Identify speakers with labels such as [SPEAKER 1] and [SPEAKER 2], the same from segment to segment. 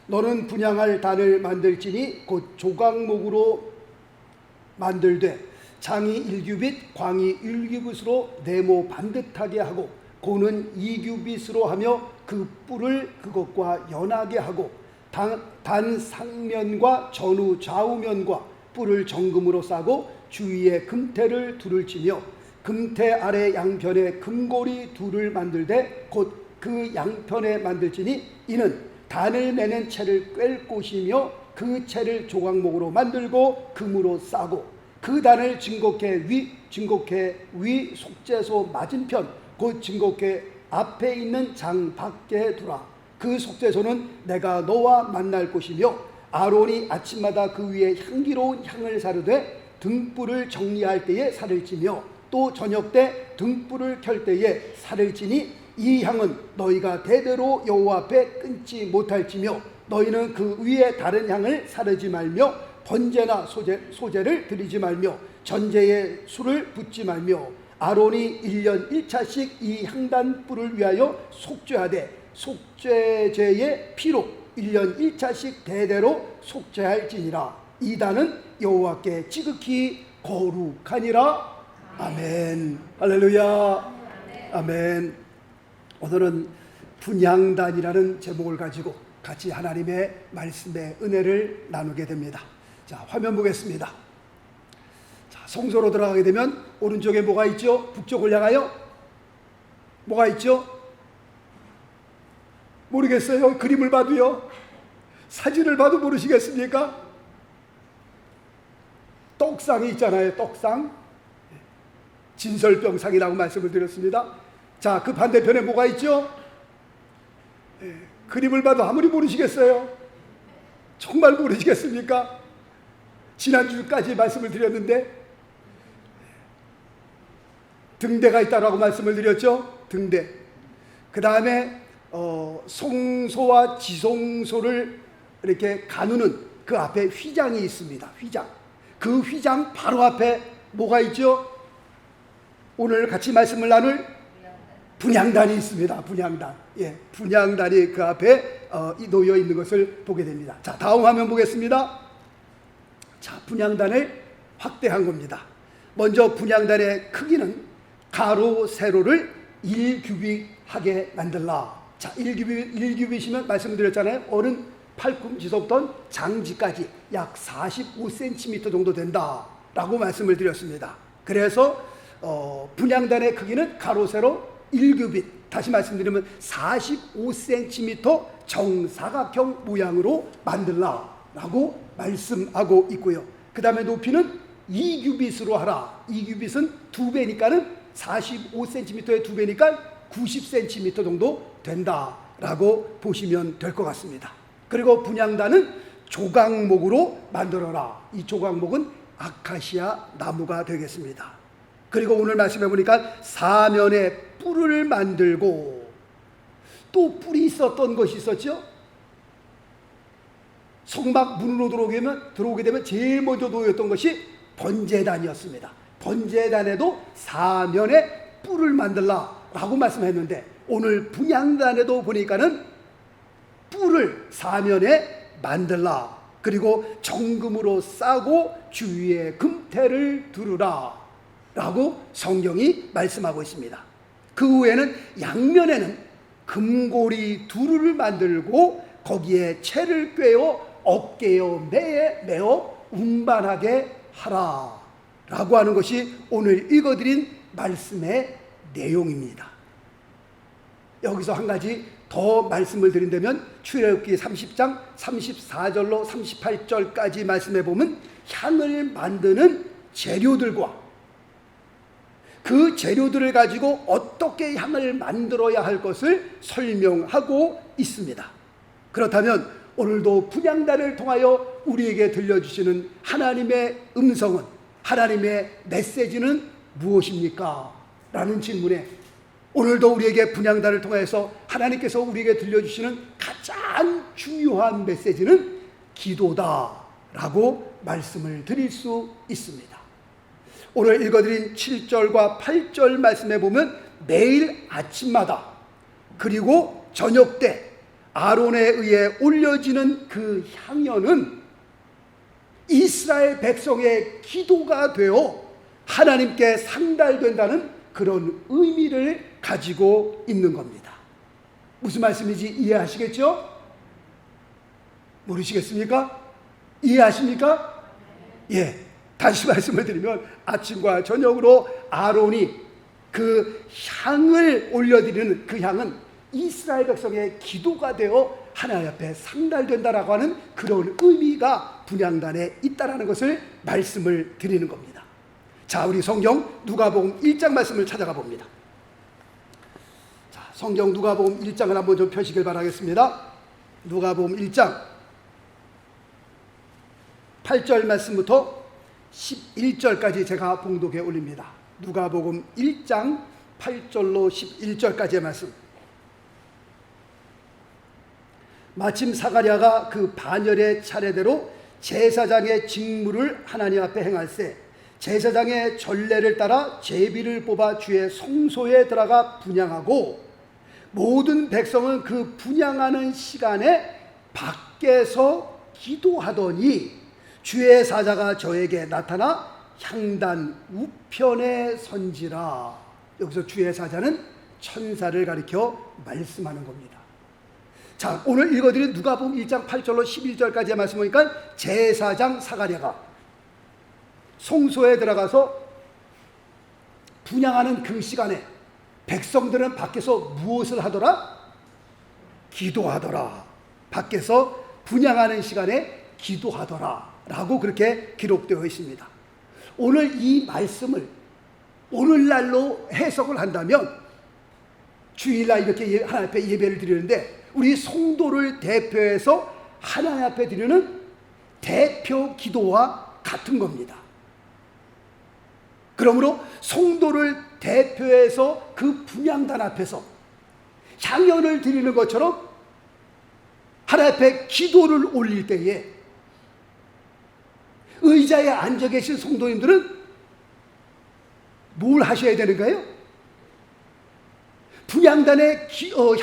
[SPEAKER 1] 너는 분향할 단을 만들지니 곧 조각목으로 만들되 장이 1규빗 광이 1규빗으로 네모 반듯하게 하고 고는 2규빗으로 하며 그 뿔을 그것과 연하게 하고 단 상면과 전후 좌우면과 뿔을 정금으로 싸고 주위에 금태를 둘을 치며 금태 아래 양편에 금고리 둘을 만들되 곧 그 양편에 만들지니 이는 단을 매는 채를 꿰 곳이며 그 채를 조각목으로 만들고 금으로 싸고 그 단을 증거궤 위 속죄소 맞은편 곧 증거궤 앞에 있는 장 밖에 두라. 그 속죄소는 내가 너와 만날 곳이며 아론이 아침마다 그 위에 향기로운 향을 사르되 등불을 정리할 때에 살을 찌며 또 저녁 때 등불을 켤 때에 살을 찌니 이 향은 너희가 대대로 여호와 앞에 끊지 못할지며 너희는 그 위에 다른 향을 사르지 말며 번제나 소제를 드리지 말며 전제에 술을 붓지 말며 아론이 1년 1차씩 이 향단불을 위하여 속죄하되 속죄제의 피로 1년 1차씩 대대로 속죄할지니라. 이 단은 여호와께 지극히 거룩하니라. 아멘. 할렐루야. 아멘. 오늘은 분향단이라는 제목을 가지고 같이 하나님의 말씀의 은혜를 나누게 됩니다. 자, 화면 보겠습니다. 자, 성소로 들어가게 되면 오른쪽에 뭐가 있죠? 북쪽을 향하여 뭐가 있죠? 모르겠어요. 그림을 봐도요. 사진을 봐도 모르시겠습니까? 떡상이 있잖아요. 떡상. 진설병상이라고 말씀을 드렸습니다. 자, 그 반대편에 뭐가 있죠? 그림을 봐도 아무리 모르시겠어요? 정말 모르시겠습니까? 지난주까지 말씀을 드렸는데 등대가 있다라고 말씀을 드렸죠? 등대. 그 다음에 송소와 지송소를 이렇게 가누는 그 앞에 휘장이 있습니다. 휘장. 그 휘장 바로 앞에 뭐가 있죠? 오늘 같이 말씀을 나눌 분향단이 있습니다. 분향단. 예, 분향단이 그 앞에 놓여 있는 것을 보게 됩니다. 자, 다음 화면 보겠습니다. 자, 분향단을 확대한 겁니다. 먼저 분향단의 크기는 가로 세로를 1규빗 하게 만들라. 자, 1규빗이면 말씀드렸잖아요. 어른 팔꿈치서부터 장지까지 약 45cm 정도 된다라고 말씀을 드렸습니다. 그래서 분향단의 크기는 가로 세로 1규빗, 다시 말씀드리면 45cm 정사각형 모양으로 만들라라고 말씀하고 있고요. 그 다음에 높이는 2규빗으로 하라. 2규빗은 2배니까는 45cm의 2배니까 90cm 정도 된다라고 보시면 될 것 같습니다. 그리고 분향단은 조각목으로 만들어라. 이 조각목은 아카시아 나무가 되겠습니다. 그리고 오늘 말씀해 보니까 사면에 뿔을 만들고 또 뿔이 있었던 것이 있었죠. 성막 문으로 들어오게 되면 제일 먼저 놓였던 것이 번제단이었습니다. 번제단에도 사면에 뿔을 만들라라고 말씀했는데 오늘 분향단에도 보니까는 뿔을 사면에 만들라. 그리고 정금으로 싸고 주위에 금태를 두르라 라고 성경이 말씀하고 있습니다. 그 후에는 양면에는 금고리 두루를 만들고 거기에 채를 꿰어 어깨에 매어 운반하게 하라 라고 하는 것이 오늘 읽어드린 말씀의 내용입니다. 여기서 한 가지 더 말씀을 드린다면 출애굽기 30장 34절로 38절까지 말씀해 보면 향을 만드는 재료들과 그 재료들을 가지고 어떻게 향을 만들어야 할 것을 설명하고 있습니다. 그렇다면 오늘도 분향단을 통하여 우리에게 들려주시는 하나님의 음성은, 하나님의 메시지는 무엇입니까? 라는 질문에 오늘도 우리에게 분향단을 통해서 하나님께서 우리에게 들려주시는 가장 중요한 메시지는 기도다라고 말씀을 드릴 수 있습니다. 오늘 읽어드린 7절과 8절 말씀에 보면 매일 아침마다 그리고 저녁 때 아론에 의해 올려지는 그 향연은 이스라엘 백성의 기도가 되어 하나님께 상달된다는 그런 의미를 가지고 있는 겁니다. 무슨 말씀인지 이해하시겠죠? 모르시겠습니까? 이해하십니까? 예. 다시 말씀을 드리면 아침과 저녁으로 아론이 그 향을 올려드리는 그 향은 이스라엘 백성의 기도가 되어 하나님 앞에 상달된다라고 하는 그런 의미가 분향단에 있다라는 것을 말씀을 드리는 겁니다. 자, 우리 성경 누가복음 1장 말씀을 찾아가 봅니다. 자, 성경 누가복음 1장을 한번 좀 펴시길 바라겠습니다. 누가복음 1장 8절 말씀부터 11절까지 제가 봉독해 올립니다. 누가복음 1장 8절로 11절까지의 말씀. 마침 사가랴가 그 반열의 차례대로 제사장의 직무를 하나님 앞에 행할세 제사장의 전례를 따라 제비를 뽑아 주의 성소에 들어가 분향하고 모든 백성은 그 분향하는 시간에 밖에서 기도하더니 주의 사자가 저에게 나타나 향단 우편에 선지라. 여기서 주의 사자는 천사를 가리켜 말씀하는 겁니다. 자, 오늘 읽어드린 누가복음 1장 8절로 11절까지의 말씀 보니까 제사장 사가랴가 성소에 들어가서 분향하는 그 시간에 백성들은 밖에서 무엇을 하더라? 기도하더라. 밖에서 분향하는 시간에 기도하더라 라고 그렇게 기록되어 있습니다. 오늘 이 말씀을 오늘날로 해석을 한다면 주일날 이렇게 하나님 앞에 예배를 드리는데 우리 성도를 대표해서 하나님 앞에 드리는 대표 기도와 같은 겁니다. 그러므로 성도를 대표해서 그 분향단 앞에서 향연을 드리는 것처럼 하나님 앞에 기도를 올릴 때에 의자에 앉아 계신 성도님들은 뭘 하셔야 되는가요? 분향단에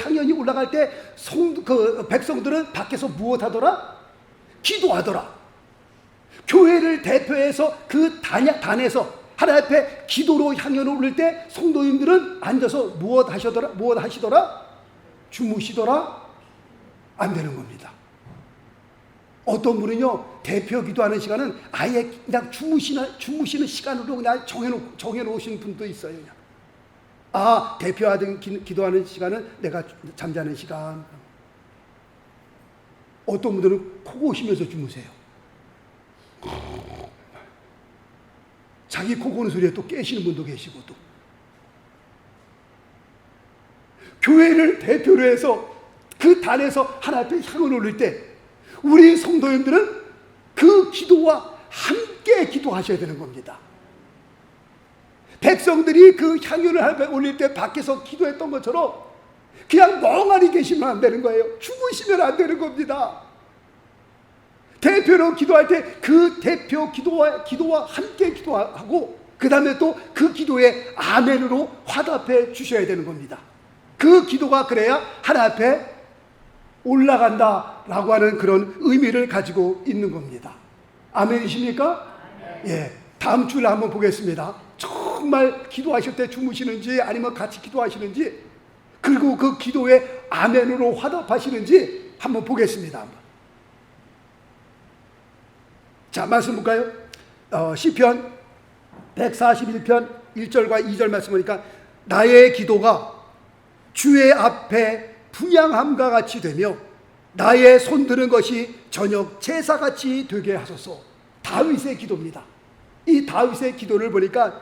[SPEAKER 1] 향연이 올라갈 때 백성들은 밖에서 무엇 하더라? 기도하더라. 교회를 대표해서 그 단에서 하나님 앞에 기도로 향연을 올릴 때 성도님들은 앉아서 무엇 하시더라? 주무시더라? 안 되는 겁니다. 어떤 분은요, 대표 기도하는 시간은 아예 그냥 주무시는 시간으로 그냥 정해놓으신 분도 있어요. 그냥. 아, 대표하든 기도하는 시간은 내가 잠자는 시간. 어떤 분들은 코 고시면서 주무세요. 자기 코 고는 소리에 또 깨시는 분도 계시고 또. 교회를 대표로 해서 그 단에서 하나님 앞에 향을 올릴 때 우리 성도님들은 그 기도와 함께 기도하셔야 되는 겁니다. 백성들이 그 향유를 하나님 앞에 올릴 때 밖에서 기도했던 것처럼 그냥 멍하니 계시면 안 되는 거예요. 죽으시면 안 되는 겁니다. 대표로 기도할 때 그 대표 기도와 함께 기도하고 그 다음에 또 그 기도에 아멘으로 화답해 주셔야 되는 겁니다. 그 기도가 그래야 하나님 앞에 올라간다라고 하는 그런 의미를 가지고 있는 겁니다. 아멘이십니까? 예. 다음 주를 한번 보겠습니다. 정말 기도하실 때 주무시는지 아니면 같이 기도하시는지 그리고 그 기도에 아멘으로 화답하시는지 한번 보겠습니다. 자, 말씀 볼까요? 시편 141편 1절과 2절 말씀 보니까 나의 기도가 주의 앞에 분향함과 같이 되며 나의 손드는 것이 저녁 제사같이 되게 하소서. 다윗의 기도입니다. 이 다윗의 기도를 보니까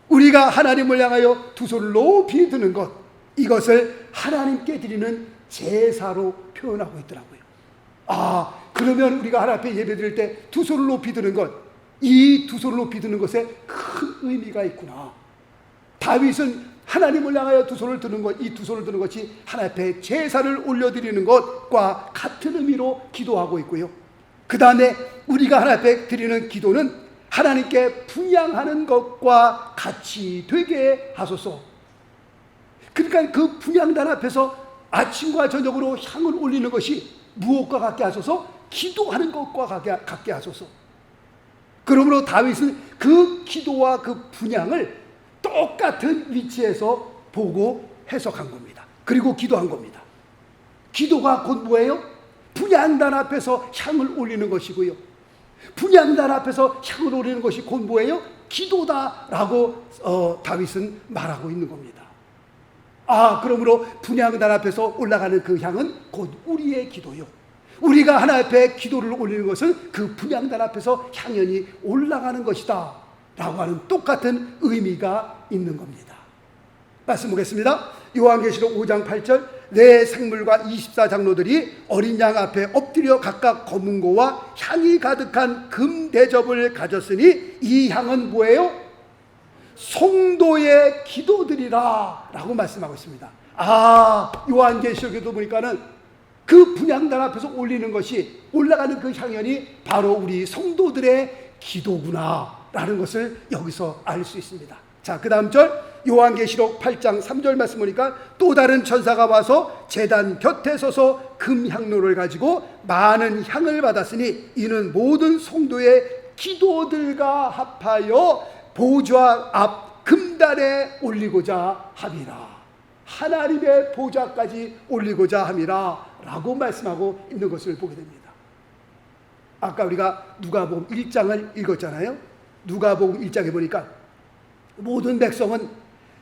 [SPEAKER 1] 우리가 하나님을 향하여 두 손을 높이 드는 것, 이것을 하나님께 드리는 제사로 표현하고 있더라고요. 아, 그러면 우리가 하나님 앞에 예배 드릴 때 두 손을 높이 드는 것, 이 두 손을 높이 드는 것에 큰 의미가 있구나. 다윗은 하나님을 향하여 두 손을 드는 것, 이 두 손을 드는 것이 하나님 앞에 제사를 올려드리는 것과 같은 의미로 기도하고 있고요. 그 다음에 우리가 하나님 앞에 드리는 기도는 하나님께 분향하는 것과 같이 되게 하소서. 그러니까 그 분향단 앞에서 아침과 저녁으로 향을 올리는 것이 무엇과 같게 하소서? 기도하는 것과 같게 하소서. 그러므로 다윗은 그 기도와 그 분향을 똑같은 위치에서 보고 해석한 겁니다. 그리고 기도한 겁니다. 기도가 곧 뭐예요? 분향단 앞에서 향을 올리는 것이고요, 분향단 앞에서 향을 올리는 것이 곧 뭐예요? 기도다라고 다윗은 말하고 있는 겁니다. 그러므로 분향단 앞에서 올라가는 그 향은 곧 우리의 기도요, 우리가 하나님 앞에 기도를 올리는 것은 그 분향단 앞에서 향연이 올라가는 것이다 라고 하는 똑같은 의미가 있는 겁니다. 말씀 보겠습니다. 요한계시록 5장 8절, 내 생물과 24장로들이 어린 양 앞에 엎드려 각각 검은고와 향이 가득한 금 대접을 가졌으니 이 향은 뭐예요? 성도의 기도들이라 라고 말씀하고 있습니다. 요한계시록에도 보니까는 그 분향단 앞에서 올리는 것이, 올라가는 그 향연이 바로 우리 성도들의 기도구나 라는 것을 여기서 알 수 있습니다. 자, 그 다음 절 요한계시록 8장 3절 말씀 보니까 또 다른 천사가 와서 제단 곁에 서서 금향로를 가지고 많은 향을 받았으니 이는 모든 성도의 기도들과 합하여 보좌 앞 금단에 올리고자 함이라. 하나님의 보좌까지 올리고자 함이라 라고 말씀하고 있는 것을 보게 됩니다. 아까 우리가 누가복음 1장을 읽었잖아요. 누가복음 1장에 보니까 모든 백성은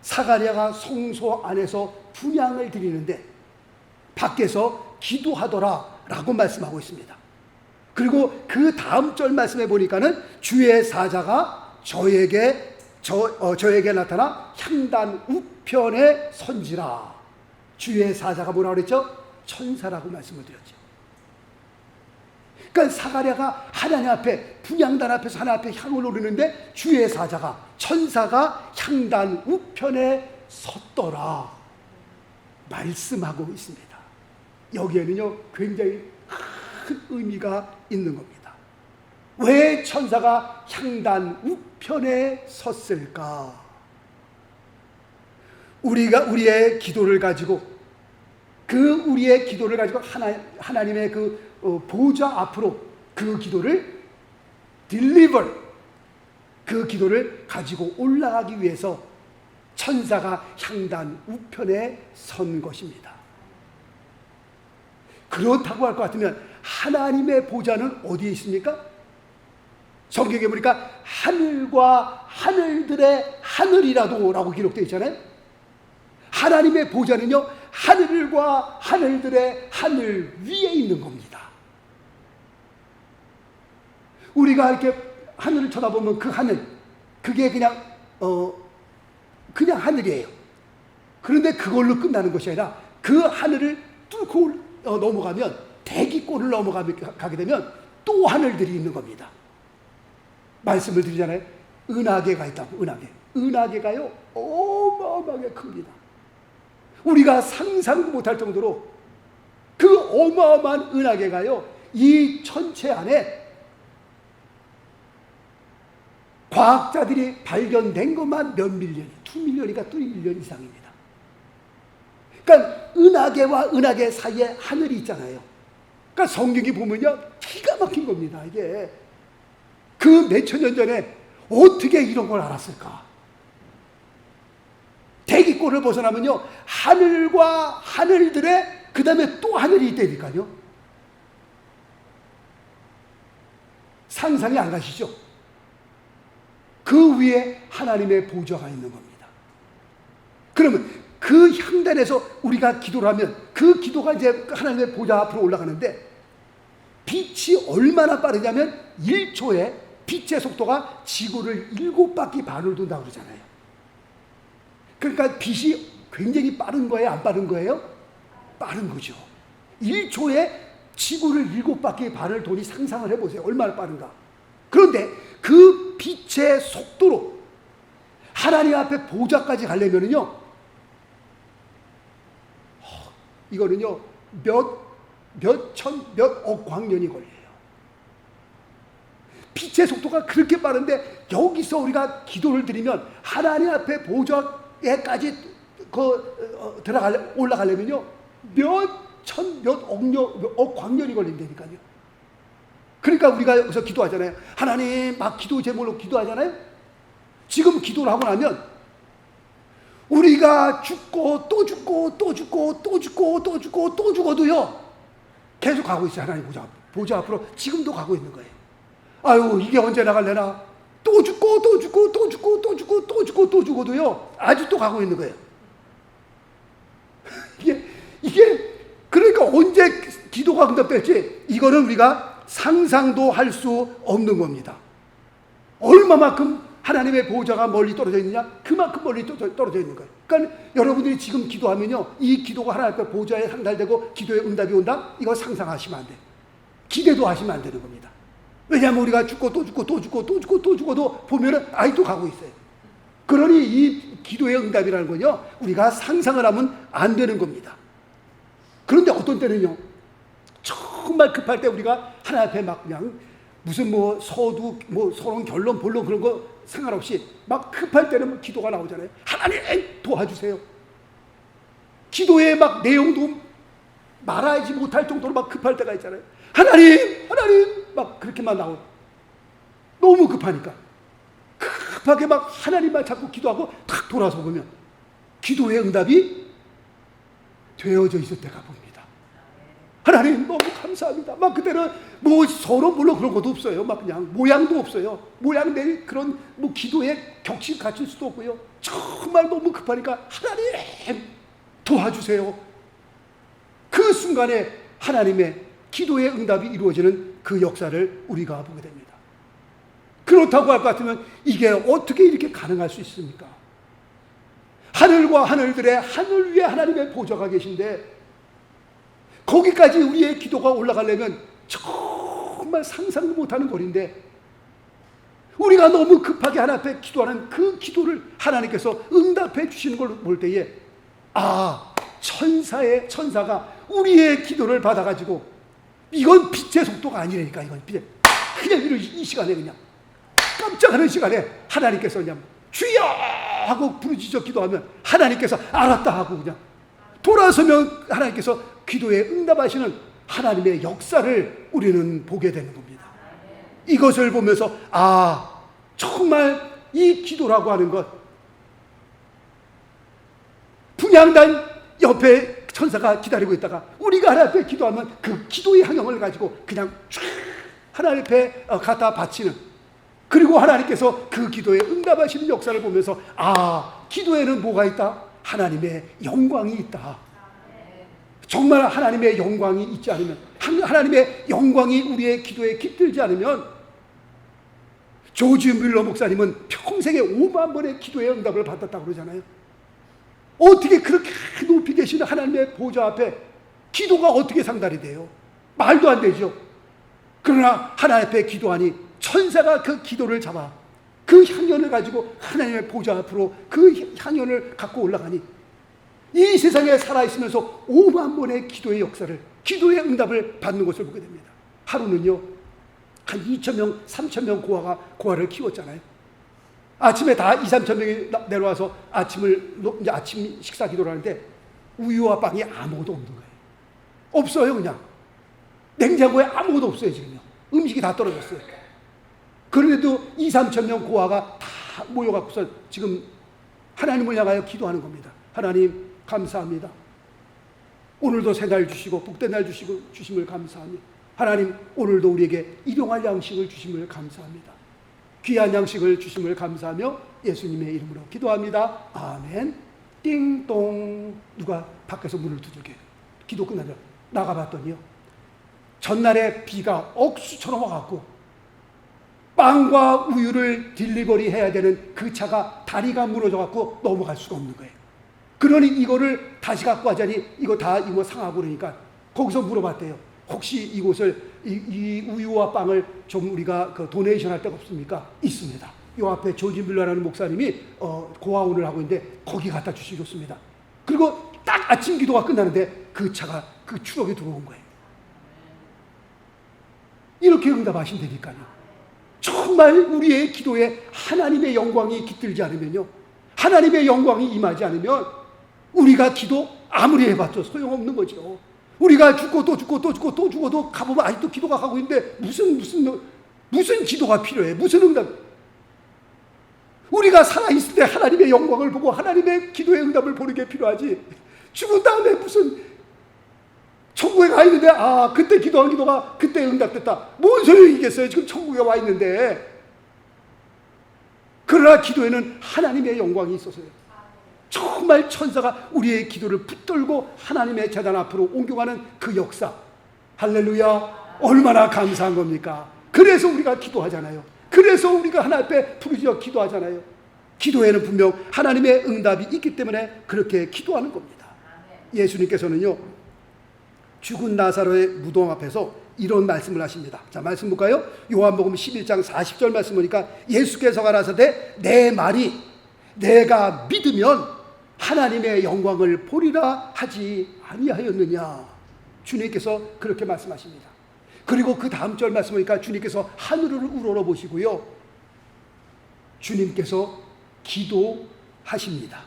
[SPEAKER 1] 사가랴가 성소 안에서 분향을 드리는데 밖에서 기도하더라 라고 말씀하고 있습니다. 그리고 그 다음 절 말씀에 보니까는 주의 사자가 저에게 나타나 향단 우편에 선지라. 주의 사자가 뭐라고 그랬죠? 천사라고 말씀을 드렸죠. 그러니까 사가랴가 하나님 앞에, 분향단 앞에서 하나님 앞에 향을 오르는데 주의 사자가, 천사가 향단 우편에 섰더라 말씀하고 있습니다. 여기에는요 굉장히 큰 의미가 있는 겁니다. 왜 천사가 향단 우편에 섰을까? 우리가 우리의 기도를 가지고 하나님의 그 보좌 앞으로 그 기도를 그 기도를 가지고 올라가기 위해서 천사가 향단 우편에 선 것입니다. 그렇다고 할 것 같으면 하나님의 보좌는 어디에 있습니까? 성경에 보니까 하늘과 하늘들의 하늘이라도 라고 기록되어 있잖아요. 하나님의 보좌는요 하늘과 하늘들의 하늘 위에 있는 겁니다. 우리가 이렇게 하늘을 쳐다보면 그 하늘, 그게 그냥 하늘이에요. 그런데 그걸로 끝나는 것이 아니라 그 하늘을 뚫고 넘어가면, 대기권을 넘어가게 되면 또 하늘들이 있는 겁니다. 말씀을 드리잖아요. 은하계가 있다고. 은하계가요 어마어마하게 큽니다. 우리가 상상도 못할 정도로 그 어마어마한 은하계가요 이 천체 안에 과학자들이 발견된 것만 몇 밀리언, 2밀리언이니까 3밀리언 이상입니다. 그러니까 은하계와 은하계 사이에 하늘이 있잖아요. 그러니까 성경이 보면요 기가 막힌 겁니다. 이게 그 몇천 년 전에 어떻게 이런 걸 알았을까? 대기권을 벗어나면요 하늘과 하늘들의 그 다음에 또 하늘이 있다니까요. 상상이 안 가시죠? 그 위에 하나님의 보좌가 있는 겁니다. 그러면 그 향단에서 우리가 기도를 하면 그 기도가 이제 하나님의 보좌 앞으로 올라가는데 빛이 얼마나 빠르냐면 1초에 빛의 속도가 지구를 7바퀴 반을 돈다고 그러잖아요. 그러니까 빛이 굉장히 빠른 거예요? 안 빠른 거예요? 빠른 거죠. 1초에 지구를 7바퀴 반을 도니 상상을 해보세요. 얼마나 빠른가. 그런데 그 빛의 속도로 하나님 앞에 보좌까지 가려면은요, 이거는요, 몇억 광년이 걸려요. 빛의 속도가 그렇게 빠른데 여기서 우리가 기도를 드리면 하나님 앞에 보좌에까지 올라가려면요, 억 광년이 걸린다니까요. 그러니까 우리가 여기서 기도하잖아요. 하나님, 막 기도 제목으로 기도하잖아요. 지금 기도를 하고 나면 우리가 죽고 또 죽고 또 죽고 또 죽고 또 죽고 또 죽어도요, 계속 가고 있어요. 하나님 보좌 앞으로 지금도 가고 있는 거예요. 아유, 이게 언제 나갈래나? 또 죽고 또 죽고 또 죽고 또 죽고 또 죽고 또 죽어도요, 아직도 가고 있는 거예요. 이게 그러니까 언제 기도가 응답될지 이거는 우리가 상상도 할 수 없는 겁니다. 얼마만큼 하나님의 보호자가 멀리 떨어져 있느냐, 그만큼 멀리 떨어져 있는 거예요. 그러니까 여러분들이 지금 기도하면요, 이 기도가 하나님의 보호자에 상달되고 기도의 응답이 온다, 이거 상상하시면 안 돼요. 기대도 하시면 안 되는 겁니다. 왜냐하면 우리가 죽고 또 죽고 또 죽고 또 죽고 또 죽어도 보면은 아직도 가고 있어요. 그러니 이 기도의 응답이라는 건요, 우리가 상상을 하면 안 되는 겁니다. 그런데 어떤 때는요, 정말 급할 때 우리가 하나님 앞에 막 그냥 무슨 뭐 서두 뭐 서론 결론 본론 그런 거 상관없이 막 급할 때는 뭐 기도가 나오잖아요. 하나님 도와주세요. 기도의 막 내용도 말하지 못할 정도로 막 급할 때가 있잖아요. 하나님 막 그렇게만 나오고, 너무 급하니까 급하게 막 하나님만 자꾸 기도하고 탁 돌아서 보면 기도의 응답이 되어져 있을 때가 봅니다. 하나님 너무 감사합니다. 막 그때는 뭐 서로 물론 그런 것도 없어요. 막 그냥 모양도 없어요. 모양 내 그런 뭐 기도에 격식 갖출 수도 없고요. 정말 너무 급하니까 하나님 도와주세요. 그 순간에 하나님의 기도의 응답이 이루어지는 그 역사를 우리가 보게 됩니다. 그렇다고 할 것 같으면 이게 어떻게 이렇게 가능할 수 있습니까? 하늘과 하늘들의 하늘 위에 하나님의 보좌가 계신데 거기까지 우리의 기도가 올라가려면 정말 상상도 못하는 거리인데, 우리가 너무 급하게 하나님 앞에 기도하는 그 기도를 하나님께서 응답해 주시는 걸 볼 때에, 아, 천사가 우리의 기도를 받아가지고, 이건 빛의 속도가 아니라니까. 이건 그냥 이 시간에 그냥 깜짝하는 시간에 하나님께서 그냥 주여 하고 부르짖어 기도하면 하나님께서 알았다 하고 그냥 돌아서면 하나님께서 기도에 응답하시는 하나님의 역사를 우리는 보게 되는 겁니다. 이것을 보면서 아, 정말 이 기도라고 하는 것, 분향단 옆에 천사가 기다리고 있다가 우리가 하나님 앞에 기도하면 그 기도의 향형을 가지고 그냥 쫙 하나님 앞에 갖다 바치는, 그리고 하나님께서 그 기도에 응답하시는 역사를 보면서 아, 기도에는 뭐가 있다? 하나님의 영광이 있다. 정말 하나님의 영광이 있지 않으면, 하나님의 영광이 우리의 기도에 깃들지 않으면, 조지 뮬러 목사님은 평생에 5만 번의 기도의 응답을 받았다고 그러잖아요. 어떻게 그렇게 높이 계시는 하나님의 보좌 앞에 기도가 어떻게 상달이 돼요? 말도 안 되죠. 그러나 하나님 앞에 기도하니 천사가 그 기도를 잡아 그 향연을 가지고 하나님의 보좌 앞으로 그 향연을 갖고 올라가니, 이 세상에 살아있으면서 5만 번의 기도의 역사를, 기도의 응답을 받는 것을 보게 됩니다. 하루는요, 한 2,000명, 3,000명 고아를 키웠잖아요. 아침에 다 2,000~3,000명이 내려와서 아침 식사 기도를 하는데 우유와 빵이 아무것도 없는 거예요. 없어요. 그냥 냉장고에 아무것도 없어요. 지금요, 음식이 다 떨어졌어요. 그런데도 2,000~3,000명 고아가 다 모여갖고서 지금 하나님을 향하여 기도하는 겁니다. 하나님 감사합니다. 오늘도 새날 주시고 복된 날 주심을 감사합니다. 하나님 오늘도 우리에게 일용할 양식을 주심을 감사합니다. 귀한 양식을 주심을 감사하며 예수님의 이름으로 기도합니다. 아멘. 띵동. 누가 밖에서 문을 두들겨요. 기도 끝나면 나가봤더니요, 전날에 비가 억수처럼 와갖고 빵과 우유를 딜리버리 해야 되는 그 차가 다리가 무너져갖고 넘어갈 수가 없는 거예요. 그러니 이거를 다시 갖고 하자니 이거 상하고 그러니까 거기서 물어봤대요. 혹시 이곳을 이 우유와 빵을 좀 우리가 그 도네이션 할 데가 없습니까? 있습니다. 이 앞에 조지 뮬러라는 목사님이 고아원을 하고 있는데 거기 갖다 주시겠습니다. 그리고 딱 아침 기도가 끝나는데 그 차가 그 추억에 들어온 거예요. 이렇게 응답하신다니까요. 정말 우리의 기도에 하나님의 영광이 깃들지 않으면요, 하나님의 영광이 임하지 않으면 우리가 기도 아무리 해봤자 소용없는 거죠. 우리가 죽고 또 죽고 또 죽고 또 죽어도 가보면 아직도 기도가 가고 있는데 무슨 기도가 필요해? 무슨 응답? 우리가 살아있을 때 하나님의 영광을 보고 하나님의 기도의 응답을 보는 게 필요하지. 죽은 다음에 무슨 천국에 가 있는데 그때 기도한 기도가 그때 응답됐다. 뭔 소용이겠어요? 지금 천국에 와 있는데. 그러나 기도에는 하나님의 영광이 있어서요. 정말 천사가 우리의 기도를 붙들고 하나님의 제단 앞으로 옮겨가는 그 역사. 할렐루야. 얼마나 감사한 겁니까? 그래서 우리가 기도하잖아요. 그래서 우리가 하나님 앞에 부르짖어 기도하잖아요. 기도에는 분명 하나님의 응답이 있기 때문에 그렇게 기도하는 겁니다. 예수님께서는요, 죽은 나사로의 무덤 앞에서 이런 말씀을 하십니다. 자, 말씀 볼까요? 요한복음 11장 40절 말씀 보니까 예수께서 가라사대 내 말이 내가 믿으면 하나님의 영광을 보리라 하지 아니하였느냐. 주님께서 그렇게 말씀하십니다. 그리고 그 다음 절 말씀 보니까 주님께서 하늘을 우러러 보시고요, 주님께서 기도하십니다.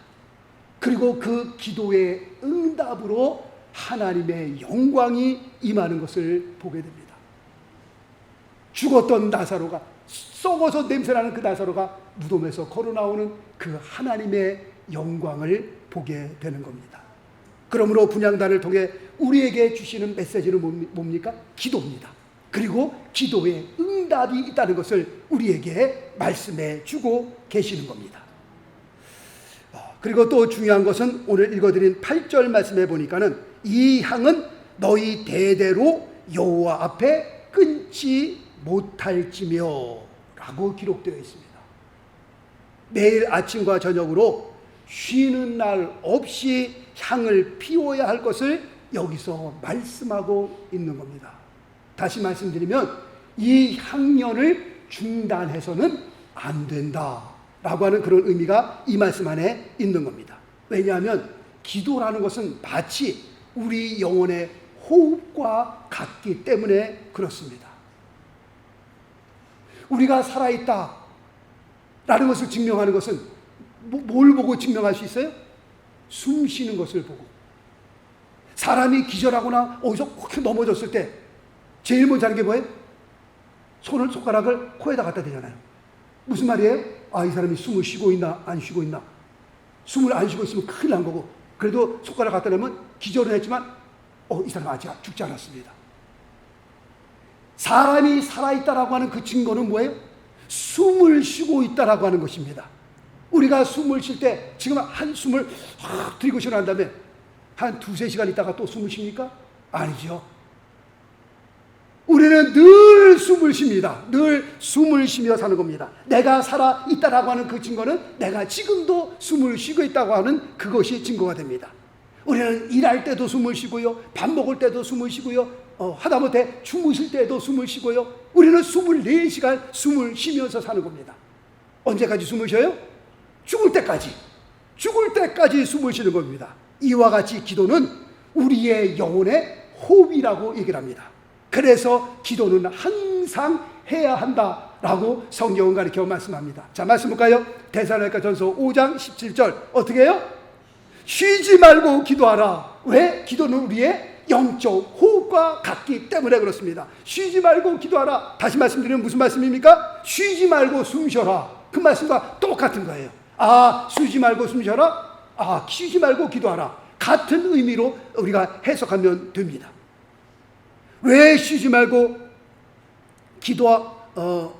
[SPEAKER 1] 그리고 그 기도의 응답으로 하나님의 영광이 임하는 것을 보게 됩니다. 죽었던 나사로가, 썩어서 냄새나는 그 나사로가 무덤에서 걸어 나오는 그 하나님의 영광을 보게 되는 겁니다. 그러므로 분향단을 통해 우리에게 주시는 메시지는 뭡니까? 기도입니다. 그리고 기도에 응답이 있다는 것을 우리에게 말씀해 주고 계시는 겁니다. 그리고 또 중요한 것은 오늘 읽어드린 8절 말씀해 보니까는 이 향은 너희 대대로 여호와 앞에 끊지 못할지며 라고 기록되어 있습니다. 매일 아침과 저녁으로 쉬는 날 없이 향을 피워야 할 것을 여기서 말씀하고 있는 겁니다. 다시 말씀드리면 이 향연을 중단해서는 안 된다 라고 하는 그런 의미가 이 말씀 안에 있는 겁니다. 왜냐하면 기도라는 것은 마치 우리 영혼의 호흡과 같기 때문에 그렇습니다. 우리가 살아있다 라는 것을 증명하는 것은 뭘 보고 증명할 수 있어요? 숨 쉬는 것을 보고. 사람이 기절하거나 어디서 혹 넘어졌을 때 제일 먼저 하는 게 뭐예요? 손가락을 코에다 갖다 대잖아요. 무슨 말이에요? 이 사람이 숨을 쉬고 있나 안 쉬고 있나. 숨을 안 쉬고 있으면 큰일 난 거고, 그래도 손가락 갖다 대면 기절은 했지만 이 사람 아직 죽지 않았습니다. 사람이 살아있다라고 하는 그 증거는 뭐예요? 숨을 쉬고 있다라고 하는 것입니다. 우리가 숨을 쉴 때 지금 한숨을 들이고 쉬어난 다음에 한 2-3시간 있다가 또 숨을 쉽니까? 아니죠. 우리는 늘 숨을 쉽니다. 늘 숨을 쉬며 사는 겁니다. 내가 살아있다라고 하는 그 증거는 내가 지금도 숨을 쉬고 있다고 하는 그것이 증거가 됩니다. 우리는 일할 때도 숨을 쉬고요, 밥 먹을 때도 숨을 쉬고요, 하다못해 주무실 때도 숨을 쉬고요. 우리는 24시간 숨을 쉬면서 사는 겁니다. 언제까지 숨을 쉬어요? 죽을 때까지 숨을 쉬는 겁니다. 이와 같이 기도는 우리의 영혼의 호흡이라고 얘기를 합니다. 그래서 기도는 항상 해야 한다라고 성경은 가르쳐 말씀합니다. 자, 말씀 볼까요? 데살로니가전서 5장 17절 어떻게 해요? 쉬지 말고 기도하라. 왜? 기도는 우리의 영적 호흡과 같기 때문에 그렇습니다. 쉬지 말고 기도하라. 다시 말씀드리면 무슨 말씀입니까? 쉬지 말고 숨 쉬어라. 그 말씀과 똑같은 거예요. 쉬지 말고 숨 쉬어라. 쉬지 말고 기도하라. 같은 의미로 우리가 해석하면 됩니다. 왜 쉬지 말고 기도하라고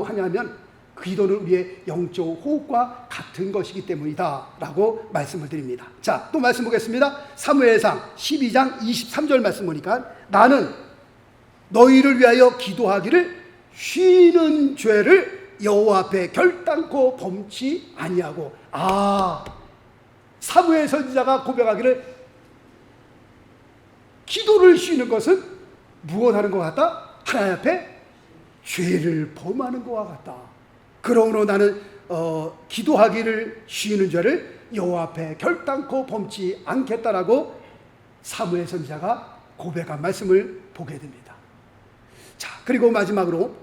[SPEAKER 1] 하냐면 기도는 우리의 영적 호흡과 같은 것이기 때문이다 라고 말씀을 드립니다. 자, 또 말씀 보겠습니다. 사무엘상 12장 23절 말씀 보니까 나는 너희를 위하여 기도하기를 쉬는 죄를 여호와 앞에 결단코 범치 아니하고. 사무엘 선지자가 고백하기를 기도를 쉬는 것은 무엇하는 것 같다? 하나님 앞에 죄를 범하는 것과 같다. 그러므로 나는 기도하기를 쉬는 죄를 여호와 앞에 결단코 범치 않겠다라고 사무엘 선지자가 고백한 말씀을 보게 됩니다. 자, 그리고 마지막으로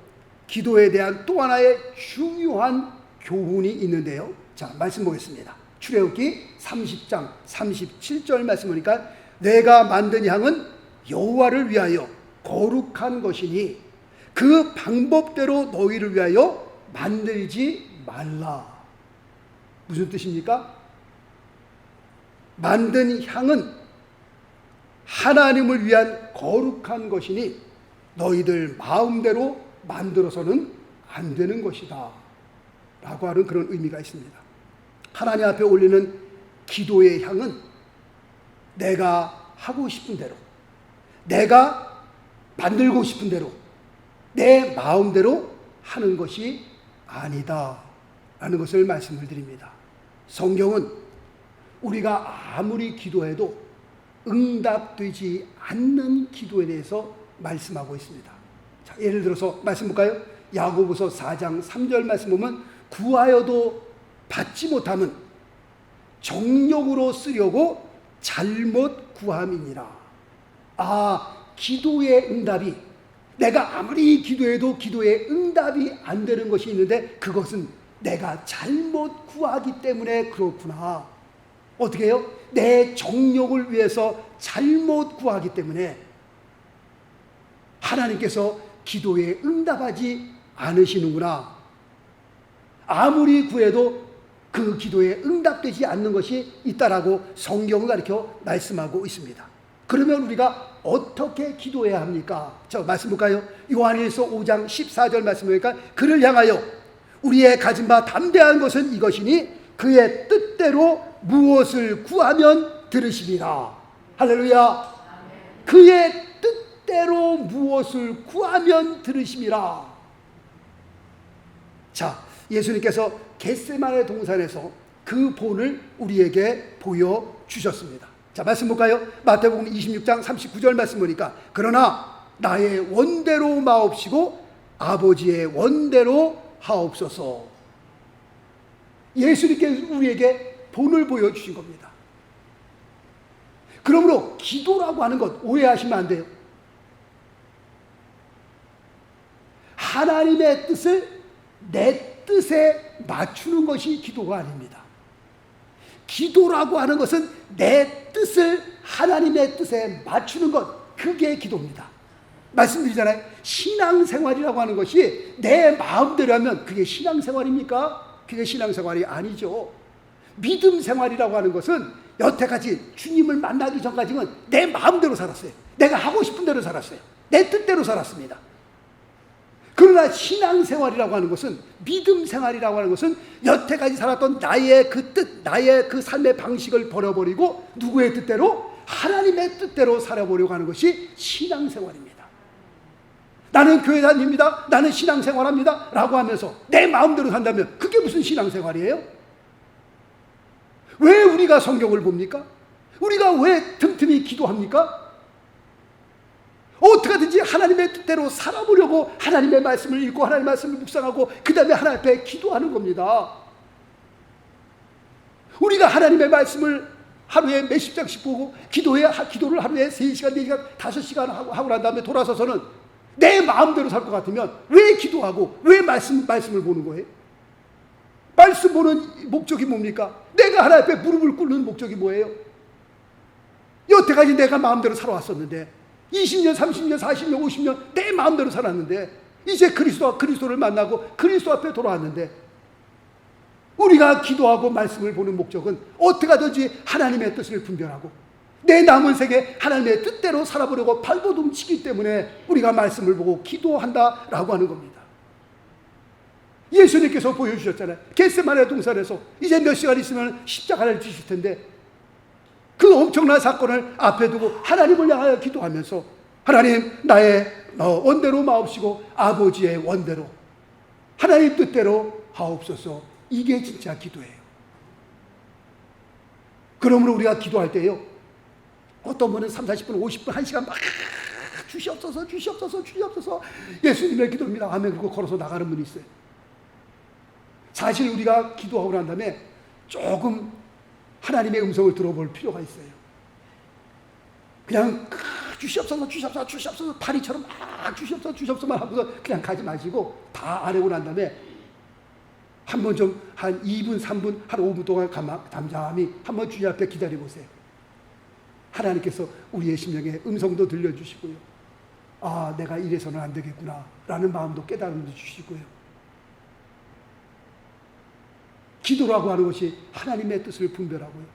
[SPEAKER 1] 기도에 대한 또 하나의 중요한 교훈이 있는데요. 자, 말씀 보겠습니다. 출애굽기 30장 37절 말씀 보니까 내가 만든 향은 여호와를 위하여 거룩한 것이니 그 방법대로 너희를 위하여 만들지 말라. 무슨 뜻입니까? 만든 향은 하나님을 위한 거룩한 것이니 너희들 마음대로 만들어서는 안 되는 것이다 라고 하는 그런 의미가 있습니다. 하나님 앞에 올리는 기도의 향은 내가 하고 싶은 대로, 내가 만들고 싶은 대로, 내 마음대로 하는 것이 아니다 라는 것을 말씀을 드립니다. 성경은 우리가 아무리 기도해도 응답되지 않는 기도에 대해서 말씀하고 있습니다. 자, 예를 들어서 말씀 볼까요? 야고보서 4장 3절 말씀 보면 구하여도 받지 못함은 정욕으로 쓰려고 잘못 구함이니라. 기도의 응답이, 내가 아무리 기도해도 기도의 응답이 안 되는 것이 있는데 그것은 내가 잘못 구하기 때문에 그렇구나. 어떻게 해요? 내 정욕을 위해서 잘못 구하기 때문에 하나님께서 기도에 응답하지 않으시는구나. 아무리 구해도 그 기도에 응답되지 않는 것이 있다라고 성경을 가르쳐 말씀하고 있습니다. 그러면 우리가 어떻게 기도해야 합니까? 저 말씀 볼까요? 요한일서 5장 14절 말씀 보니까 그를 향하여 우리의 가진 바 담대한 것은 이것이니 그의 뜻대로 무엇을 구하면 들으시리라. 할렐루야. 그의 뜻대로 무엇을 구하면 들으심이라. 자, 예수님께서 겟세마네 동산에서 그 본을 우리에게 보여주셨습니다. 자, 말씀 볼까요? 마태복음 26장 39절 말씀 보니까 그러나 나의 원대로 마옵시고 아버지의 원대로 하옵소서. 예수님께서 우리에게 본을 보여주신 겁니다. 그러므로 기도라고 하는 것 오해하시면 안 돼요. 하나님의 뜻을 내 뜻에 맞추는 것이 기도가 아닙니다. 기도라고 하는 것은 내 뜻을 하나님의 뜻에 맞추는 것, 그게 기도입니다. 말씀드리잖아요. 신앙생활이라고 하는 것이 내 마음대로 하면 그게 신앙생활입니까? 그게 신앙생활이 아니죠. 믿음생활이라고 하는 것은 여태까지 주님을 만나기 전까지는 내 마음대로 살았어요. 내가 하고 싶은 대로 살았어요. 내 뜻대로 살았습니다. 그러나 신앙생활이라고 하는 것은, 믿음생활이라고 하는 것은 여태까지 살았던 나의 그 뜻, 나의 그 삶의 방식을 버려버리고 누구의 뜻대로? 하나님의 뜻대로 살아보려고 하는 것이 신앙생활입니다. 나는 교회 다닙니다, 나는 신앙생활합니다 라고 하면서 내 마음대로 산다면 그게 무슨 신앙생활이에요? 왜 우리가 성경을 봅니까? 우리가 왜 틈틈이 기도합니까? 어떻게든지 하나님의 뜻대로 살아보려고 하나님의 말씀을 읽고 하나님의 말씀을 묵상하고 그 다음에 하나님 앞에 기도하는 겁니다. 우리가 하나님의 말씀을 하루에 몇십 장씩 보고 기도를 하루에 3시간, 4시간, 5시간 하고 난 다음에 돌아서서는 내 마음대로 살 것 같으면 왜 기도하고 왜 말씀을 보는 거예요? 말씀 보는 목적이 뭡니까? 내가 하나님 앞에 무릎을 꿇는 목적이 뭐예요? 여태까지 내가 마음대로 살아왔었는데 20년, 30년, 40년, 50년 내 마음대로 살았는데 이제 그리스도를 만나고 그리스도 앞에 돌아왔는데 우리가 기도하고 말씀을 보는 목적은 어떻게 하든지 하나님의 뜻을 분별하고 내 남은 생에 하나님의 뜻대로 살아보려고 발버둥 치기 때문에 우리가 말씀을 보고 기도한다라고 하는 겁니다. 예수님께서 보여주셨잖아요. 겟세마네 동산에서 이제 몇 시간 있으면 십자가를 지실 텐데 그 엄청난 사건을 앞에 두고 하나님을 향하여 기도하면서 하나님, 나의 원대로 마옵시고 아버지의 원대로 하나님 뜻대로 하옵소서. 이게 진짜 기도예요. 그러므로 우리가 기도할 때요, 어떤 분은 3, 40분, 50분, 1시간 막 주시옵소서 주시옵소서 주시옵소서 예수님의 기도입니다 하면 그거 걸어서 나가는 분이 있어요. 사실 우리가 기도하고 난 다음에 조금 하나님의 음성을 들어볼 필요가 있어요. 그냥 주시옵소서 주시옵소서 주시옵소서 파리처럼 막 주시옵소서 주시옵소서만 하고서 그냥 가지 마시고 다 안 하고 난 다음에 한번 좀 한 2분, 3분, 한 5분 동안 잠잠히 한번 주님 앞에 기다려 보세요. 하나님께서 우리의 심령에 음성도 들려주시고요. 아, 내가 이래서는 안 되겠구나 라는 마음도 깨달음도 주시고요. 기도라고 하는 것이 하나님의 뜻을 분별하고요.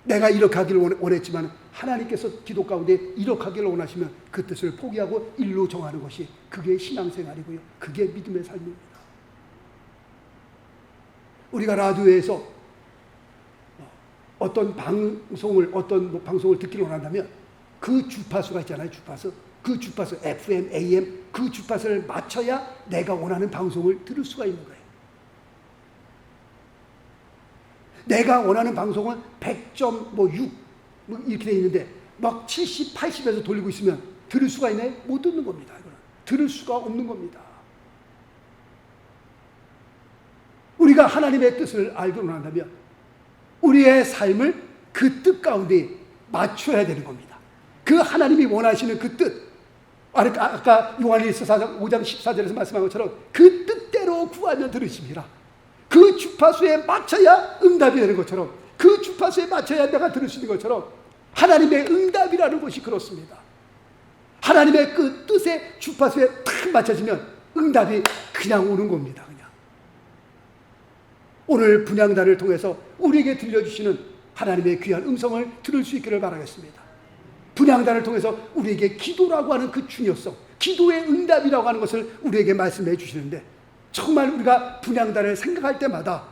[SPEAKER 1] 내가 이렇게 하기를 원했지만 하나님께서 기도 가운데 이렇게 하기를 원하시면 그 뜻을 포기하고 일로 정하는 것이, 그게 신앙생활이고요. 그게 믿음의 삶입니다. 우리가 라디오에서 어떤 방송을 듣기를 원한다면 그 주파수가 있잖아요. 그 주파수 FM, AM, 그 주파수를 맞춰야 내가 원하는 방송을 들을 수가 있는 거예요. 내가 원하는 방송은 100.6 이렇게 돼 있는데 막 70, 80에서 돌리고 있으면 들을 수가 있나요? 못 듣는 겁니다. 이거는 들을 수가 없는 겁니다. 우리가 하나님의 뜻을 알기로 한다면 우리의 삶을 그 뜻 가운데 맞춰야 되는 겁니다. 그 하나님이 원하시는 그 뜻, 아까 요한일서 5장 14절에서 말씀한 것처럼 그 뜻대로 구하면 들으십니다. 그 주파수에 맞춰야 응답이 되는 것처럼, 그 주파수에 맞춰야 내가 들을 수 있는 것처럼 하나님의 응답이라는 것이 그렇습니다. 하나님의 그 뜻의 주파수에 딱 맞춰지면 응답이 그냥 오는 겁니다. 그냥. 오늘 분향단을 통해서 우리에게 들려주시는 하나님의 귀한 음성을 들을 수 있기를 바라겠습니다. 분향단을 통해서 우리에게 기도라고 하는 그 중요성, 기도의 응답이라고 하는 것을 우리에게 말씀해 주시는데, 정말 우리가 분향단을 생각할 때마다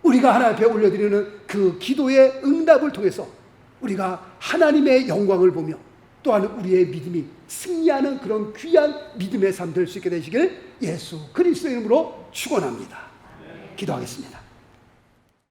[SPEAKER 1] 우리가 하나님 앞에 올려드리는 그 기도의 응답을 통해서 우리가 하나님의 영광을 보며 또한 우리의 믿음이 승리하는 그런 귀한 믿음의 삶 될 수 있게 되시길 예수 그리스도의 이름으로 축원합니다. 기도하겠습니다.